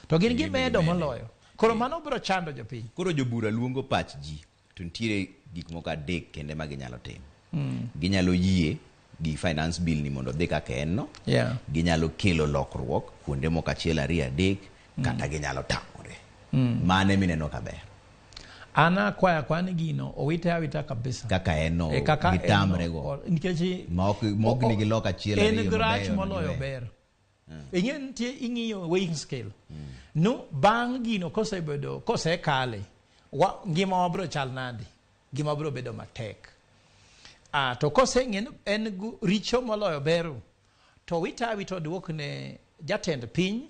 to gin gimedo moloyo. Koro mano biro chando jopiny. Koro jobura luongo pach ji to nitiere gik moko adek kende ma ginyalo timo. Ginyalo yie gi finance bill ni mondo dhi kaka en no. Ginyalo kelo lokruok kuonde moko achiel ariyo adek kata ginyalo tamore. Mane mineno kaber. Ana kwani gino owite awita kabisa. Kaka en no gitamre go. Nikech mok ni giloka achiel ariyo. En rach moloyo ber. Ing'en tie ing'iyo weighing scale. No bang' gino kose kale ngima wabro chal nadi. Ngima bro bedo matek. To kose ng'en en richo moloyo bero. To wito duok ne jatend piny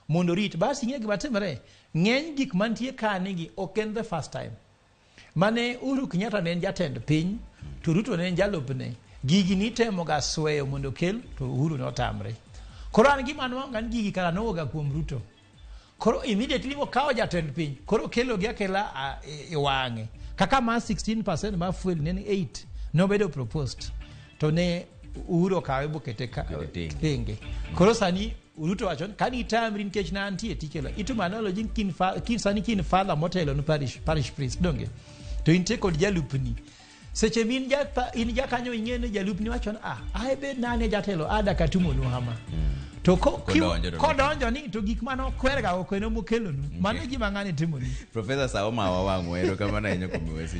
mondo rit basi ng'e gima timore. Ng'eny gik mantie kanigi ok en the first time. Mane Uhuru Kenyatta ne en jatend piny to Ruto ne en jalupne. Gigi ni temo ga sweyo mondo kel to Uhuru ne otamre. Koro an gima nwanga gigi kala noga kuom Ruto. Koro immediately mokawo jatend piny. Koro kelo gi akela e wang'e. Kaka ma 16% ma fuel ne 8 nobedo proposed. To ne Uhuru kawe bokete tenge. Koro sani Ruto wachon kani tamri nikech na antie tikelo. Itu manolo jin kin father motelo no parish priest donge. To inte kod jalupni. Seche min in jakanyo ing'ene jalupni wachon aebe nane jatelo ada katumo no hama. To kodonjo ni to gik mano kwerga okeno mokelo no. Mano gima ng'ani timo ni. Professor Saoma wawang'o ero kama na inyo kumiwesi.